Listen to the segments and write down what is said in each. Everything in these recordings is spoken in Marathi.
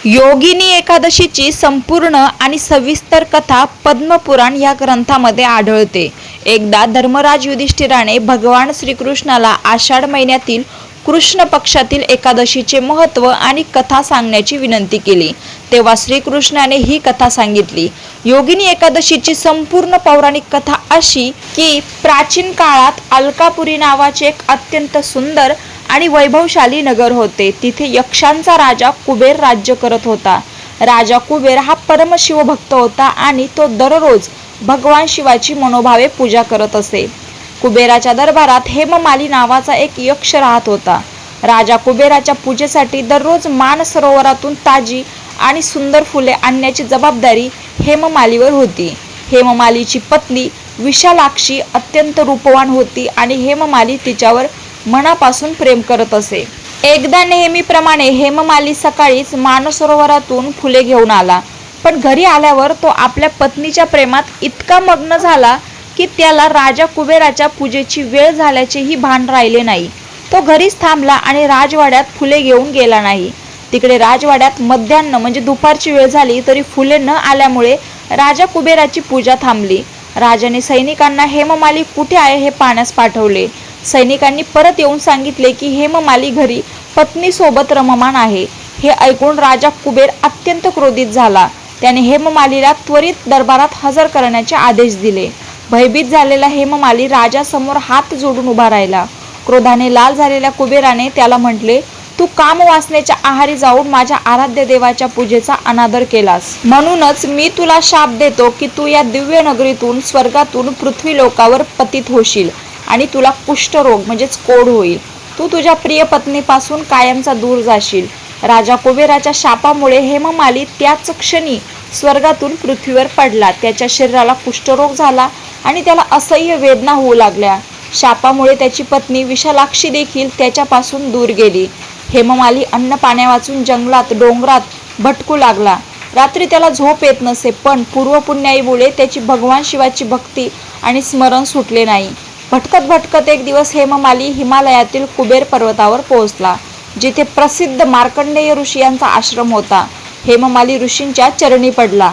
योगिनी एकादशीची संपूर्ण आणि सविस्तर कथा पद्मपुराण या ग्रंथामध्ये आढळते. एकदा धर्मराज युधिष्ठिराने भगवान श्रीकृष्णाला आषाढ महिन्यातील कृष्ण पक्षातील एकादशीचे महत्त्व आणि कथा सांगण्याची विनंती केली. तेव्हा श्रीकृष्णाने ही कथा सांगितली. योगिनी एकादशीची संपूर्ण पौराणिक कथा अशी की प्राचीन काळात अलकापुरी नावाचे एक अत्यंत सुंदर आणि वैभवशाली नगर होते. तिथे यक्षांचा राजा कुबेर राज्य करत होता. राजा कुबेर हा परमशिवभक्त होता आणि तो दररोज भगवान शिवाची मनोभावे पूजा करत असे. कुबेराच्या दरबारात हेममाली नावाचा एक यक्ष राहत होता. राजा कुबेराच्या पूजेसाठी दररोज मानसरोवरातून ताजी आणि सुंदर फुले आणण्याची जबाबदारी हेममालीवर होती. हेममालीची पत्नी विशालाक्षी अत्यंत रूपवान होती आणि हेममाली तिच्यावर मनापासून प्रेम करत असे. एकदा नेहमीप्रमाणे हेममाली सकाळीच मानसरोवरातून फुले घेऊन आला. पण घरी आल्यावर तो आपल्या पत्नीच्या प्रेमात इतका मग्न झाला की त्याला राजा कुबेराच्या पूजेची वेळ झाल्याचेही भान राहिले नाही. तो घरीच थांबला आणि राजवाड्यात फुले घेऊन गेला नाही. तिकडे राजवाड्यात मध्यान्ह म्हणजे दुपारची वेळ झाली तरी फुले न आल्यामुळे राजा कुबेराची पूजा थांबली. राजाने सैनिकांना हेममाली कुठे आहे हे पाहण्यास पाठवले. सैनिकांनी परत येऊन सांगितले की हेममाली घरी पत्नीसोबत रममाण आहे. हे ऐकून राजा कुबेर अत्यंत क्रोधित झाला. त्याने हेममालीला त्वरित दरबारात हजर करण्याचे आदेश दिले. भयभीत झालेला हेममाली राजासमोर हात जोडून उभा राहिला. क्रोधाने लाल झालेल्या कुबेराने त्याला म्हटले, तू कामवासनेच्या आहारी जाऊन माझ्या आराध्य देवाच्या पूजेचा अनादर केलास. म्हणूनच मी तुला शाप देतो की तू या दिव्य नगरीतून स्वर्गातून पृथ्वी लोकावर पतित होशील आणि तुला कुष्ठरोग म्हणजेच कोढ होईल. तू तुझ्या प्रिय पत्नीपासून कायमचा दूर जाशील. राजा कुबेराच्या शापामुळे हेममाली त्याच क्षणी स्वर्गातून पृथ्वीवर पडला. त्याच्या शरीराला कुष्ठरोग झाला आणि त्याला असह्य वेदना होऊ लागल्या. शापामुळे त्याची पत्नी विशालाक्षी देखील त्याच्यापासून दूर गेली. हेममाली अन्न पाण्या वाचून जंगलात डोंगरात भटकू लागला. रात्री त्याला झोप येत नसे, पण पूर्वपुण्याईमुळे त्याची भगवान शिवाची भक्ती आणि स्मरण सुटले नाही. भटकत भटकत एक दिवस हेममाली हिमालयातील कुबेर पर्वतावर पोहोचला, जिथे प्रसिद्ध मार्कंडेय ऋषी यांचा आश्रम होता. हेममाली ऋषींच्या चरणी पडला.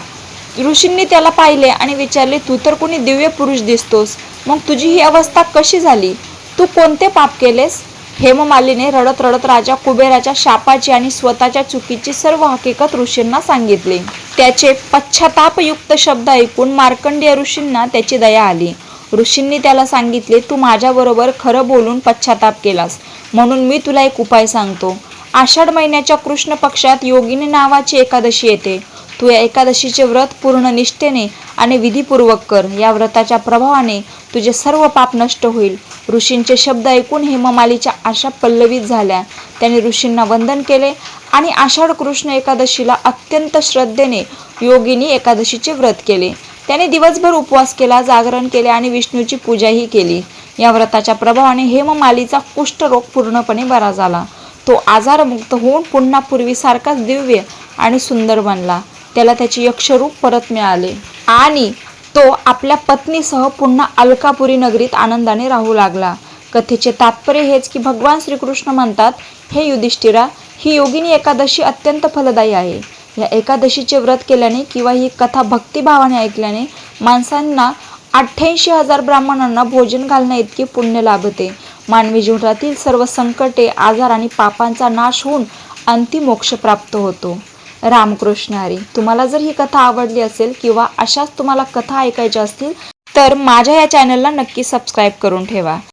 ऋषींनी त्याला पाहिले आणि विचारले, तू तर कोणी दिव्य पुरुष दिसतोस, मग तुझी ही अवस्था कशी झाली? तू कोणते पाप केलेस? हेममालीने रडत रडत राजा कुबेराच्या शापाची आणि स्वतःच्या चुकीची सर्व हकीकत ऋषींना सांगितली. त्याचे पश्चातापयुक्त शब्द ऐकून मार्कंडेय ऋषींना त्याची दया आली. ऋषींनी त्याला सांगितले, तू माझ्याबरोबर खरं बोलून पश्चाताप केलास, म्हणून मी तुला एक उपाय सांगतो. आषाढ महिन्याच्या कृष्ण पक्षात योगिनी नावाची एकादशी येते. तू या एकादशीचे व्रत पूर्ण निष्ठेने आणि विधीपूर्वक कर. या व्रताच्या प्रभावाने तुझे सर्व पाप नष्ट होईल. ऋषींचे शब्द ऐकून हेममालीच्या आशा पल्लवित झाल्या. त्याने ऋषींना वंदन केले आणि आषाढ कृष्ण एकादशीला अत्यंत श्रद्धेने योगिनी एकादशीचे व्रत केले. त्याने दिवसभर उपवास केला, जागरण केले आणि विष्णूची पूजाही केली. या व्रताच्या प्रभावाने हेममालीचा कुष्ठरोग पूर्णपणे बरा झाला. तो आजारमुक्त होऊन पुन्हा पूर्वीसारखाच दिव्य आणि सुंदर बनला. त्याला त्याचे यक्षरूप परत मिळाले आणि तो आपल्या पत्नीसह पुन्हा अलकापुरी नगरीत आनंदाने राहू लागला. कथेचे तात्पर्य हेच की भगवान श्रीकृष्ण म्हणतात, हे युधिष्ठिरा, ही योगिनी एकादशी अत्यंत फलदायी आहे. या एकादशीचे व्रत केल्याने किंवा ही कथा भक्तिभावाने ऐकल्याने माणसांना 88,000 ब्राह्मणांना भोजन घालण्या इतके पुण्य लाभते. मानवी जीवनातील सर्व संकटे, आजार आणि पापांचा नाश होऊन अंतिम मोक्ष प्राप्त होतो. रामकृष्ण हरी. तुम्हाला जर ही कथा आवडली असेल किंवा अशाच तुम्हाला कथा ऐकायच्या असतील तर माझ्या या चॅनलला नक्की सबस्क्राईब करून ठेवा.